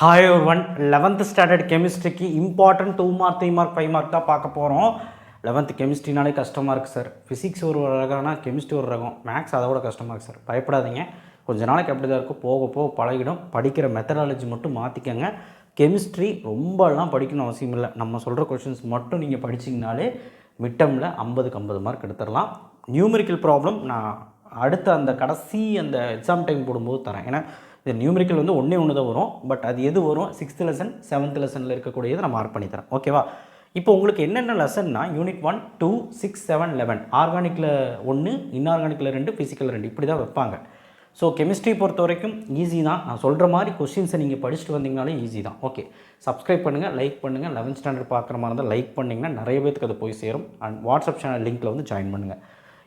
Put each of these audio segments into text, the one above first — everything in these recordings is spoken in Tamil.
ஹாய் ஒருவன் 11th ஸ்டாண்டர்ட் கெமிஸ்ட்ரிக்கு இம்பார்ட்டன்ட் 2 மார்க் 3 மார்க் 5 மார்க் தான் பார்க்க போகிறோம். 11th கெமிஸ்ட்ரினாலே கஷ்டமாக இருக்குது சார். ஃபிசிக்ஸ் ஒரு ரகம்னா கெமிஸ்ட்ரி ஒரு ரகம், மேக்ஸ் அதை விட கஷ்டமாக இருக்குது சார். பயப்படாதீங்க, கொஞ்ச நாளைக்கு அப்படி தான் இருக்கும், போக போக பழகிடும். படிக்கிற மெத்தடாலஜி மட்டும் மாற்றிக்கங்க. கெமிஸ்ட்ரி ரொம்பலாம் படிக்கணும் அவசியம் இல்லை. நம்ம சொல்கிற கொஷின்ஸ் மட்டும் நீங்கள் படிச்சிங்கனாலே மிட்டமில் 50க்கு 50 மார்க் எடுத்துடலாம். நியூமெரிக்கல் ப்ராப்ளம் நான் அடுத்த அந்த கடைசி அந்த எக்ஸாம் டைம் போடும்போது தரேன். ஏன்னா இது நியூமெரிக்கல் வந்து ஒன்று தான் வரும், பட் அது எது வரும் 6th லெசன் 7th லெசனில் இருக்கக்கூடியதை நான் மார்க் பண்ணி தரேன். ஓகேவா? இப்போ உங்களுக்கு என்னென்ன லெசன்னா யூனிட் 1, 2, 6, 7, 11 ஆர்கானிக்கில் 1, இன்ஆர்கானிக்கில் 2, ஃபிசிக்கல் 2 இப்படி தான் வைப்பாங்க. ஸோ கெமிஸ்ட்ரி பொறுத்த வரைக்கும் ஈஸி தான். நான் சொல்கிற மாதிரி கொஸ்டின்ஸை நீங்கள் படிச்சுட்டு வந்தீங்கனாலே ஈஸி தான். ஓகே, சப்ஸ்கிரைப் பண்ணுங்கள், லைக் பண்ணுங்கள். 11th ஸ்டாண்டர்ட் பார்க்குற மாதிரி இருந்தால் லைக் பண்ணிங்கன்னா நிறைய பேருக்கு அது போய் சேரும். அண்ட் வாட்ஸ்அப் சேனல் லிங்க்கில் வந்து ஜாயின் பண்ணுங்கள்.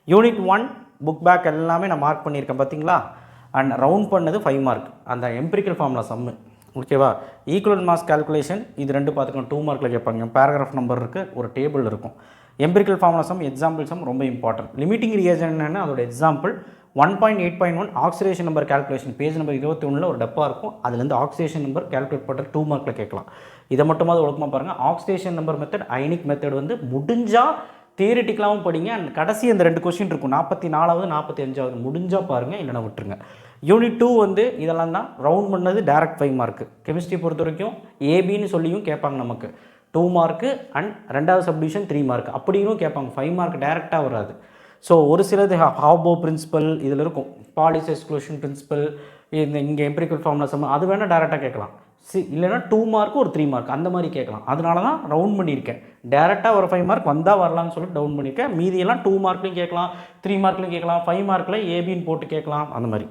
யூனிட் 1 புக் பேக் எல்லாமே நான் மார்க் பண்ணியிருக்கேன் பார்த்தீங்களா? அண்ட் ரவுண்ட் பண்ணது 5 மார்க், அந்த எம்பிரிக்கல் ஃபார்முலா சம்மு. ஓகேவா? ஈக்குவல் மாஸ் கால்குலேஷன் இது 2 பார்த்துக்கணும், 2 மார்க்கில் கேட்பாங்க. பேராகிராஃப் நம்பர் இருக்குது, ஒரு டேபிள் இருக்கும். Empirical formula sum, example sum ரொம்ப இம்பார்ட்டன்ட். லிமிட்டிங் ரியேஜன் என்னென்னா அதோட example 1.8.1 oxidation number calculation, page number 21 ஒரு டப்பா இருக்கும். அதுலேருந்து ஆக்சிடேஷன் நம்பர் கால்குலேட் பண்ணுற 2 மார்க்கில் கேட்கலாம். இதை மட்டுமாவது ஒழுக்கமாக பாருங்கள். Oxidation number method, ionic method வந்து முடிஞ்சால் தியரிட்டிக்கலாகவும் படிங்க. அண்ட் கடைசி அந்த 2 கொஸ்டின் இருக்கும், 44வது 45வது முடிஞ்சால் பாருங்கள், இல்லைனா விட்டுருங்க. யூனிட் 2 வந்து இதெல்லாம் தான் ரவுண்ட் பண்ணது டேரக்ட் 5 மார்க்கு. கெமிஸ்ட்ரி பொறுத்த வரைக்கும் ஏபின்னு சொல்லியும் கேட்பாங்க நமக்கு 2 மார்க்கு. அண்ட் 2வது சப்டிவிஷன் 3 மார்க் அப்படின்னும் கேட்பாங்க. 5 மார்க் டேரெக்டாக வராது. ஸோ ஒரு சிலது ஹாபோ பிரின்சிபல் இதில் இருக்கும், பாலிஸ் எக்ஸ்க்ளூஷன் பிரின்சிபல், இங்கே எம்பிரிக்கல் ஃபார்முலா சம் அது வேணால் டேரெக்டாக கேட்கலாம். இல்லைனா 2 மார்க்கு ஒரு 3 மார்க் அந்த மாதிரி கேட்கலாம். அதனால தான் ரவுண்ட் பண்ணியிருக்கேன். டேரெக்டாக ஒரு 5 மார்க் வந்தால் வரலாம்னு சொல்லிட்டு டவுன் பண்ணியிருக்கேன். மீதியெல்லாம் 2 மார்க்லையும் கேட்கலாம், 3 மார்க்லையும் கேட்கலாம், 5 மார்க்கில் ஏபின்னு போட்டு கேட்கலாம். அந்த மாதிரி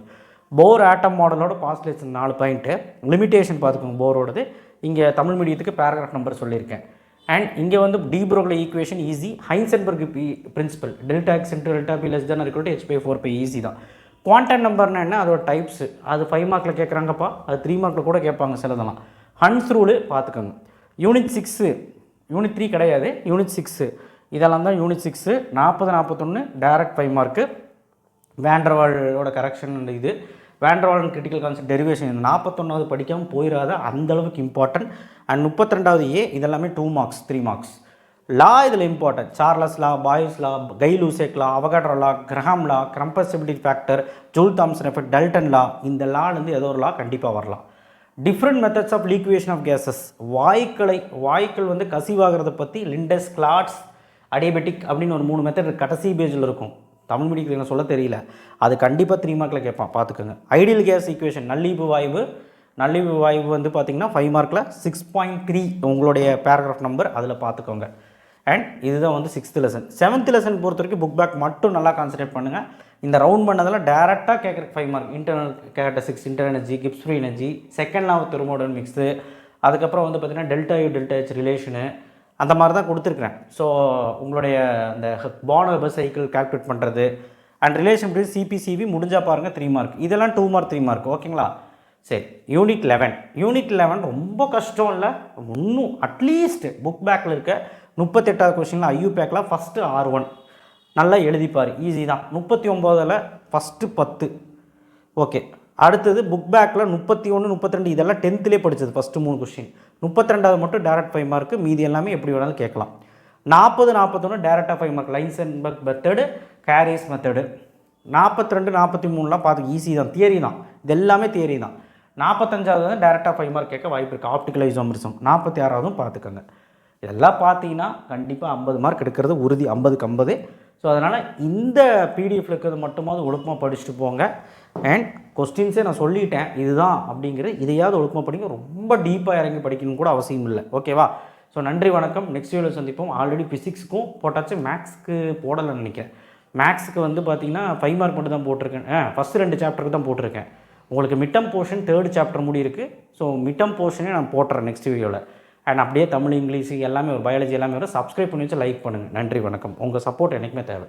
போர் ஆட்டம் மாடலோட பாஸ்லேஷன் 4 பாயிண்ட்டு. லிமிட்டேஷன் பார்த்துக்கோங்க போரோடது. இங்கே தமிழ் மீடியத்துக்கு பேராகிராஃப் நம்பர் சொல்லியிருக்கேன். அண்ட் இங்கே வந்து de Broglie equation easy. Heisenberg principle delta x into delta p less than equal to h/4π easy தான். குவாண்டம் நம்பர்னா என்ன, அதோட டைப்ஸு அது 5 மார்க்கில் கேட்குறாங்கப்பா, அது 3 மார்க்கில் கூட கேட்பாங்க சிலதெல்லாம். ஹன்ஸ் ரூலு பார்த்துக்கோங்க. யூனிட் 6, யூனிட் 3 கிடையாது, யூனிட் 6 இதெல்லாம் தான் யூனிட் 6. 40, 41 direct 5 mark. வேண்டர்வாலோட கரெக்ஷன் இது வேண்டர்வால் கிரிட்டிக்கல் கான்செப்ட் டெரிவேஷன் 41வது படிக்காமல் போயிடாத, அந்தளவுக்கு இம்பார்ட்டன்ட். அண்ட் 32வது ஏ இதெல்லாமே 2 மார்க்ஸ் 3 மார்க்ஸ். லா இதில் important. Charles law, Boyle's law, Gay Lussac law, Avogadro law, Graham law, compressibility factor, Joule Thomson effect, Dalton law, இந்த லாலேருந்து ஏதோ ஒரு லா கண்டிப்பாக வரலாம். Different methods of liquefaction of gases, வாயுக்கள் வந்து கசிவாகிறத பற்றி லிண்டஸ், கிளாட்ஸ், அடியபெட்டிக் அப்படின்னு ஒரு 3 மெத்தட் கடைசி பேஜில் இருக்கும். தமிழ் மீடியத்தில் சொல்ல தெரியல, அது கண்டிப்பாக 3 மார்க்கில் கேட்பான், பார்த்துக்கோங்க. ஐடியல் கேஸ் ஈக்குவேஷன், நல்லீவு வாயு வந்து பார்த்திங்கன்னா 5 மார்க்கில் 6.3 உங்களுடைய பேராகிராஃப் நம்பர் அதில் பார்த்துக்கோங்க. அண்ட் இதுதான் வந்து 6th லெசன். 7th லெசன் பொறுத்த வரைக்கும் புக் பேக் மட்டும் நல்லா கான்சன்ட்ரேட் பண்ணுங்கள். இந்த ரவுண்ட் பண்ணதில் டேரெக்டாக கேட்குறக்கு 5 mark. Internal characteristics, inter energy, Gibbs free energy, second law of thermodynamics mix, அதுக்கப்புறம் வந்து பார்த்திங்கன்னா delta U delta H relation அந்த மாதிரி தான் கொடுத்துருக்குறேன். ஸோ உங்களுடைய அந்த பாண்ட் சைக்கிள் கால்குலேட் பண்ணுறது அண்ட் ரிலேஷன் பிட்வீன் சிபிசிவி முடிஞ்சால் பாருங்கள் 3 மார்க். இதெல்லாம் 2 மார்க் 3 மார்க். ஓகேங்களா? சரி, யூனிட் 11 ரொம்ப கஷ்டம் இல்லை. இன்னும் அட்லீஸ்ட் புக் பேக்கில் இருக்க 38வது கொஸ்டினில் ஐயூ பேக்கில் ஃபஸ்ட்டு R1 நல்லா எழுதிப்பார், ஈஸி தான். 39ல் ஃபஸ்ட்டு 10. ஓகே, அடுத்தது புக் பேக்கில் 31, 32 இதெல்லாம் 10th படித்தது ஃபஸ்ட்டு 3 கொஸ்டின். 32வது மட்டும் டேரக்ட் 5 மார்க்கு, மீதி எல்லாமே எப்படி வேணாலும் கேட்கலாம். 40, 41 டேரக்டாக 5 மார்க். லைன்சன்பர்க் மெத்தடு, கேரிஸ் மெத்தடு. 42, 43லாம் பார்த்து ஈஸி தான், தியரி தான், இது எல்லாமே தியரி தான். 45வது வந்து டேரக்டாக 5 மார்க் கேட்க வாய்ப்பு இருக்குது, ஆப்டிக்கல் ஐசோமரிசம். 46வதும் பார்த்துக்கோங்க. இதெல்லாம் பார்த்தீங்கன்னா கண்டிப்பாக 50 மார்க் எடுக்கிறது உறுதி, 50க்கு 50. ஸோ அதனால் இந்த பிடிஎஃப்ல இருக்கிறது மட்டுமாவது ஒழுக்கமாக படிச்சுட்டு போங்க. அண்ட் கொஸ்டின்ஸே நான் சொல்லிட்டேன் இதுதான் அப்படிங்கிறது, இதையாவது ஒழுக்கமாக படிங்க. ரொம்ப டீப்பாக இறங்கி படிக்கணும்னு கூட அவசியம் இல்லை. ஓகேவா? ஸோ நன்றி, வணக்கம். நெக்ஸ்ட் வீடியோவில் சந்திப்போம். ஆல்ரெடி ஃபிசிக்ஸுக்கும் போட்டாச்சு, மேக்ஸுக்கு போடலைன்னு நினைக்கிறேன். மேக்ஸுக்கு வந்து பார்த்தீங்கன்னா 5 மார்க் மட்டும் தான் போட்டிருக்கேன். ஃபஸ்ட்டு 2 சாப்டருக்கு தான் போட்டிருக்கேன். உங்களுக்கு மிட்டம் போர்ஷன் 3rd சாப்டர் முடி இருக்குது. ஸோ மிட்டம் போர்ஷனே நான் போட்டுறேன் நெக்ஸ்ட் வீடியோவில். அண்ட் அப்படியே தமிழ், இங்கிலீஷ் எல்லாமே ஒரு பயாலஜி எல்லாமே வரும். சப்ஸ்கிரைப் பண்ணி வச்சு லைக் பண்ணுங்கள். நன்றி, வணக்கம். உங்கள் சப்போர்ட் என்றைக்குமே தேவை.